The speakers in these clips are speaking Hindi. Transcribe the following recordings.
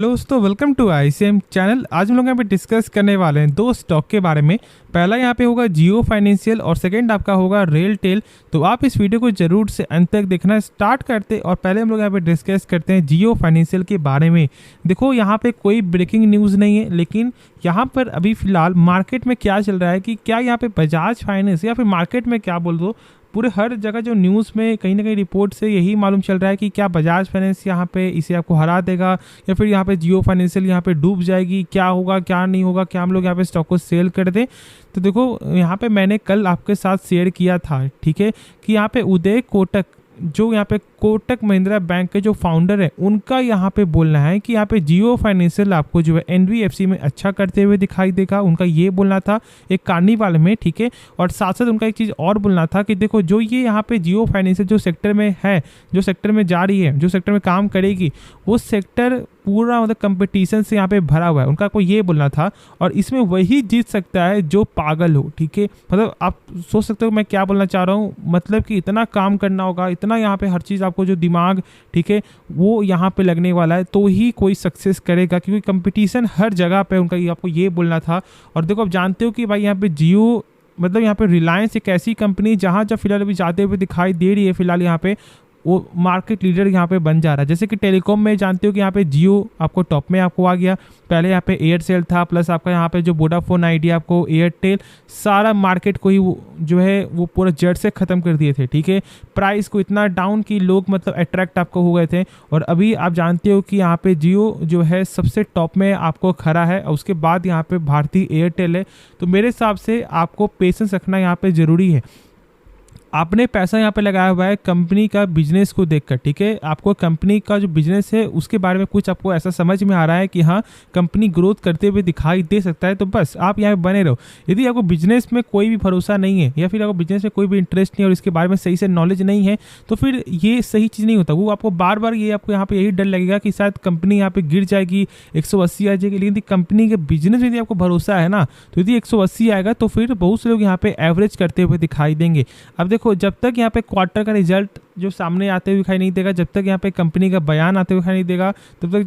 हेलो दोस्तों, वेलकम टू आईसीएम चैनल। आज हम लोग यहाँ पे डिस्कस करने वाले हैं दो स्टॉक के बारे में। पहला यहाँ पे होगा जियो फाइनेंशियल और सेकंड आपका होगा रेलटेल। तो आप इस वीडियो को जरूर से अंत तक देखना स्टार्ट करते और पहले हम लोग यहाँ पे डिस्कस करते हैं जियो फाइनेंशियल के बारे में। देखो यहाँ पे कोई ब्रेकिंग न्यूज़ नहीं है, लेकिन यहाँ पर अभी फिलहाल मार्केट में क्या चल रहा है कि क्या यहाँ पे बजाज फाइनेंस या फिर मार्केट में क्या बोल दो, पूरे हर जगह जो न्यूज़ में कहीं ना कहीं रिपोर्ट से यही मालूम चल रहा है कि क्या बजाज फाइनेंस यहाँ पे इसे आपको हरा देगा या फिर यहाँ पे जियो फाइनेंशियल यहाँ पे डूब जाएगी। क्या होगा क्या नहीं होगा, क्या हम लोग यहाँ पे स्टॉक को सेल कर दें। तो देखो यहाँ पे मैंने कल आपके साथ शेयर किया था, ठीक है, कि यहाँ पे उदय कोटक, जो यहाँ पे कोटक महिंद्रा बैंक के जो फाउंडर है, उनका यहाँ पे बोलना है कि यहाँ पे जियो फाइनेंशियल आपको जो है एनबीएफसी में अच्छा करते हुए दिखाई देगा। उनका ये बोलना था एक कार्निवाल में, ठीक है। और साथ साथ उनका एक चीज़ और बोलना था कि देखो जो ये यहाँ पे जियो फाइनेंशियल जो सेक्टर में है, जो सेक्टर में जा रही है, जो सेक्टर में काम करेगी, वो सेक्टर पूरा मतलब कंपटीशन से यहाँ पे भरा हुआ है। उनका को ये बोलना था और इसमें वही जीत सकता है जो पागल हो, ठीक है। मतलब आप सोच सकते हो मैं क्या बोलना चाह रहा हूँ, मतलब कि इतना काम करना होगा, इतना यहाँ पे हर चीज़ आपको जो दिमाग, ठीक है, वो यहाँ पे लगने वाला है, तो ही कोई सक्सेस करेगा, क्योंकि कंपटीशन हर जगह पे उनका आपको ये बोलना था। और देखो आप जानते हो कि भाई यहाँ पे जियो मतलब यहाँ पे रिलायंस एक ऐसी कंपनी जहाँ जब फिलहाल अभी जाते हुए दिखाई दे रही है, फिलहाल यहाँ पे वो मार्केट लीडर यहाँ पे बन जा रहा है। जैसे कि टेलीकॉम में जानते हो कि यहाँ पे जियो आपको टॉप में आपको आ गया, पहले यहाँ पे एयरसेल था, प्लस आपका यहाँ पे जो वोडाफोन आइडिया, आपको एयरटेल, सारा मार्केट को ही जो है वो पूरा जड़ से ख़त्म कर दिए थे, ठीक है। प्राइस को इतना डाउन कि लोग मतलब अट्रैक्ट आपको हो गए थे। और अभी आप जानते हो कि यहाँ पे जियो जो है सबसे टॉप में आपको खड़ा है और उसके बाद यहाँ पे भारतीय एयरटेल है। तो मेरे हिसाब से आपको पेशेंस रखना यहाँ पे ज़रूरी है। आपने पैसा यहाँ पे लगाया हुआ है कंपनी का बिजनेस को देखकर, ठीक है। आपको कंपनी का जो बिजनेस है उसके बारे में कुछ आपको ऐसा समझ में आ रहा है कि हाँ कंपनी ग्रोथ करते हुए दिखाई दे सकता है, तो बस आप यहाँ पे बने रहो। यदि आपको बिजनेस में कोई भी भरोसा नहीं है या फिर आपको बिजनेस में कोई भी इंटरेस्ट नहीं है और इसके बारे में सही से नॉलेज नहीं है, तो फिर ये सही चीज़ नहीं होता। वो आपको बार बार ये आपको यहाँ पे यही डर लगेगा कि शायद कंपनी यहाँ पे गिर जाएगी, 180 आ जाएगी। लेकिन कंपनी के बिजनेस में यदि आपको भरोसा है ना, तो यदि 180 आएगा तो फिर बहुत से लोग यहाँ पे एवरेज करते हुए दिखाई देंगे। अब देखो जब तक यहाँ पे क्वार्टर का रिजल्ट जो सामने आते हुए दिखाई नहीं देगा, जब तक यहाँ पे कंपनी का बयान आते हुए दिखाई नहीं देगा,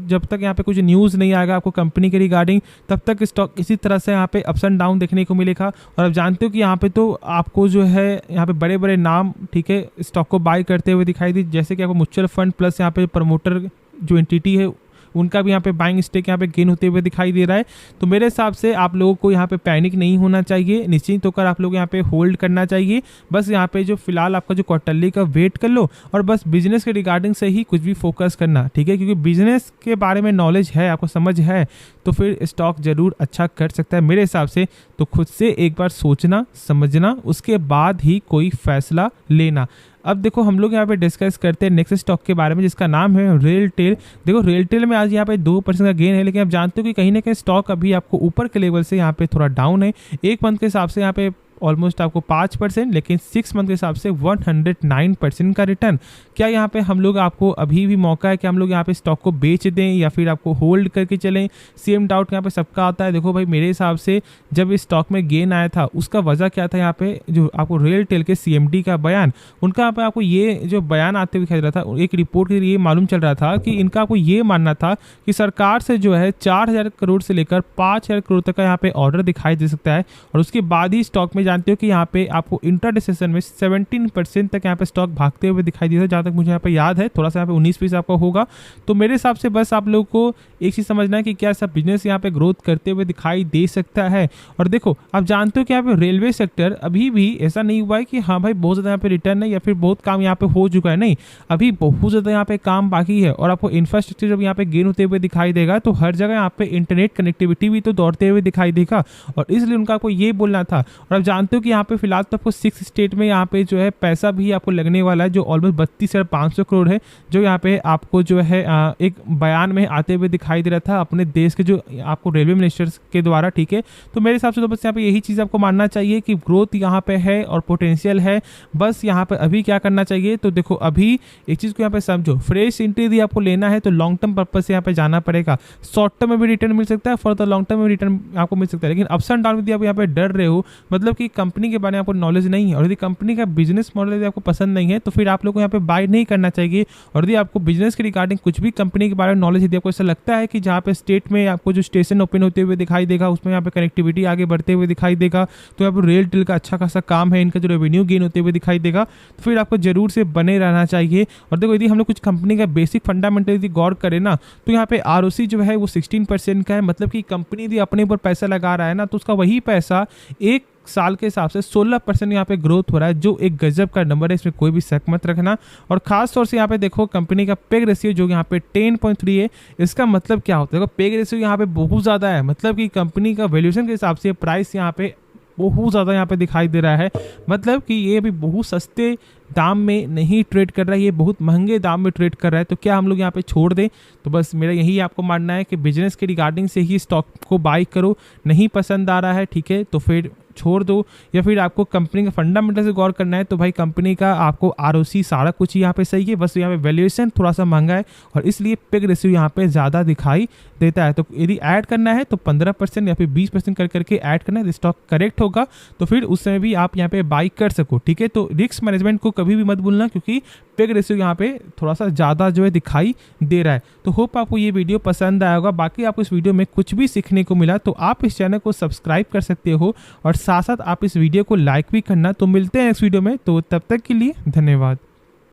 जब तक यहाँ पे कुछ न्यूज़ नहीं आएगा आपको कंपनी के रिगार्डिंग, तब तक स्टॉक इसी तरह से यहाँ पे अप्स एंड डाउन देखने को मिलेगा। और आप जानते हो कि यहाँ पे तो आपको जो है यहाँ पे बड़े बड़े नाम, ठीक है, स्टॉक को बाय करते हुए दिखाई दी, जैसे कि आपको म्यूचुअल फंड प्लस यहाँ पे प्रमोटर जो एंटिटी है उनका भी यहाँ पे बाइंग स्टेक यहाँ पे गेन होते हुए दिखाई दे रहा है। तो मेरे हिसाब से आप लोगों को यहाँ पे पैनिक नहीं होना चाहिए, निश्चिंत होकर आप लोग यहाँ पे होल्ड करना चाहिए। बस यहाँ पे जो फिलहाल आपका जो क्वार्टरली का वेट कर लो और बस बिजनेस के रिगार्डिंग से ही कुछ भी फोकस करना, ठीक है, क्योंकि बिजनेस के बारे में नॉलेज है, आपको समझ है, तो फिर स्टॉक जरूर अच्छा कर सकता है मेरे हिसाब से। तो खुद से एक बार सोचना समझना, उसके बाद ही कोई फैसला लेना। अब देखो हम लोग यहाँ पे डिस्कस करते हैं नेक्स्ट स्टॉक के बारे में, जिसका नाम है रेलटेल। देखो रेलटेल में आज यहाँ पे 2% का गेन है, लेकिन आप जानते हो कि कहीं ना कहीं स्टॉक अभी आपको ऊपर के लेवल से यहाँ पे थोड़ा डाउन है। एक मंथ के हिसाब से यहाँ पे ऑलमोस्ट आपको 5%, लेकिन 6 मंथ के हिसाब से 109% का रिटर्न। क्या यहाँ पे हम लोग आपको अभी भी मौका है कि हम लोग यहाँ पे स्टॉक को बेच दें या फिर आपको होल्ड करके चलें? सेम डाउट यहाँ पे सबका आता है। देखो भाई मेरे हिसाब से जब इस स्टॉक में गेन आया था उसका वजह क्या था, यहाँ पे जो आपको रेलटेल के सीएमडी का बयान, उनका यहाँ पे आपको ये जो बयान आते हुए दिखाई दे रहा था, एक रिपोर्ट के लिए मालूम चल रहा था कि इनका आपको ये मानना था कि सरकार से जो है 4,000 करोड़ से लेकर 5,000 करोड़ तक का यहाँ पे ऑर्डर दिखाई दे सकता है। और उसके बाद ही स्टॉक में जानते हो कि यहाँ पे आपको इंट्राडे सेशन में 17% तक यहाँ पे स्टॉक भागते हुए दिखाई दिया था, जहाँ तक मुझे यहाँ पे याद है। थोड़ा सा यहाँ पे 19% आपका होगा। तो मेरे हिसाब से बस आप लोगों को एक चीज़ समझना है कि क्या सब बिजनेस यहाँ पे ग्रोथ करते हुए दिखाई दे सकता है। और देखो आप जानते हो कि यहाँ पे रेलवे सेक्टर अभी भी ऐसा नहीं हुआ है कि हाँ भाई बहुत ज़्यादा यहाँ पे रिटर्न है या फिर बहुत काम यहाँ पे हो चुका है, नहीं, अभी बहुत ज़्यादा यहाँ पे काम बाकी है। और आपको इंफ्रास्ट्रक्चर जब यहाँ पे गेन होते हुए दिखाई देगा तो हर जगह यहाँ पे इंटरनेट कनेक्टिविटी भी तो दौड़ते हुए दिखाई देगा, और इसलिए उनका आपको ये बोलना था। और आप जानते हो कि यहाँ पे फिलहाल तो आपको 6 स्टेट में यहाँ पे जो है पैसा भी आपको लगने वाला है, जो ऑलमोस्ट 32,500 करोड़ है, जो यहाँ पे आपको जो है एक बयान में आते हुए दिखाई दे रहा था अपने देश के जो आपको रेलवे मिनिस्टर्स के द्वारा, ठीक है। तो मेरे हिसाब से तो बस यहाँ पे यही चीज़ आपको मानना चाहिए कि ग्रोथ यहाँ पे है और पोटेंशियल है। बस यहाँ पे अभी क्या करना चाहिए, तो देखो अभी एक चीज़ को यहाँ पे समझो, फ्रेश एंट्री यदि आपको लेना है तो लॉन्ग टर्म पर्पज से यहाँ पे जाना पड़ेगा। शॉर्ट टर्म में भी रिटर्न मिल सकता है, फॉर द लॉन्ग टर्म में रिटर्न आपको मिल सकता है, लेकिन अप्स एंड डाउन यदि आप यहाँ पे डर रहे हो, मतलब कि कंपनी के बारे में आपको नॉलेज नहीं है और यदि कंपनी का बिजनेस मॉडल यदि आपको पसंद नहीं है तो फिर आप लोग को यहाँ पे बाय नहीं करना चाहिए। और यदि आपको बिजनेस के रिगार्डिंग कुछ भी कंपनी के बारे में नॉलेज, यदि आपको ऐसा लगता है कि जहाँ पे स्टेट में आपको जो स्टेशन ओपन होते हुए दिखाई देगा उसमें यहाँ पे कनेक्टिविटी आगे बढ़ते हुए दिखाई देगा, तो यहाँ पर रेल टेल का अच्छा खासा काम है, इनका जो रेवेन्यू गेन होते हुए दिखाई देगा, तो फिर आपको जरूर से बने रहना चाहिए। और देखो यदि हम लोग कुछ कंपनी का बेसिक फंडामेंटल यदि गौर करें ना तो यहाँ पे ROC जो है वो 16% का है। मतलब कि कंपनी यदि अपने ऊपर पैसा लगा रहा है ना तो उसका वही पैसा एक साल के हिसाब से 16% यहाँ पे ग्रोथ हो रहा है, जो एक गजब का नंबर है, इसमें कोई भी शक मत रखना। और खास तौर से यहाँ पे देखो कंपनी का पेग रेशियो जो यहाँ पे 10.3 है। इसका मतलब क्या होता है? देखो पेग रेशियो यहाँ पे बहुत ज़्यादा है, मतलब कि कंपनी का वैल्यूएशन के हिसाब से प्राइस यहाँ पे बहुत ज़्यादा यहाँ पे दिखाई दे रहा है। मतलब कि ये भी बहुत सस्ते दाम में नहीं ट्रेड कर रहा है, ये बहुत महंगे दाम में ट्रेड कर रहा है। तो क्या हम लोग यहाँ पे छोड़ दें? तो बस मेरा यही आपको मानना है कि बिजनेस के रिगार्डिंग से ही स्टॉक को बाई करो। नहीं पसंद आ रहा है, ठीक है, तो फिर छोड़ दो। या फिर आपको कंपनी का फंडामेंटल से गौर करना है तो भाई कंपनी का आपको ROC सारा कुछ यहाँ पे सही है, बस यहाँ पे वैल्यूएशन थोड़ा सा महंगा है और इसलिए पेग रेशियो यहाँ पे ज़्यादा दिखाई देता है। तो यदि ऐड करना है तो 15% या फिर 20% कर करके ऐड करना है, स्टॉक करेक्ट होगा तो फिर उस समय भी आप यहाँ पे बाई कर सको, ठीक है। तो रिस्क मैनेजमेंट को कभी भी मत भूलना क्योंकि पेग रेशियो यहाँ पे थोड़ा सा ज़्यादा जो है दिखाई दे रहा है। तो होप आपको ये वीडियो पसंद आया होगा। बाकी आपको इस वीडियो में कुछ भी सीखने को मिला तो आप इस चैनल को सब्सक्राइब कर सकते हो और साथ साथ आप इस वीडियो को लाइक भी करना। तो मिलते हैं नेक्स्ट वीडियो में, तो तब तक के लिए धन्यवाद।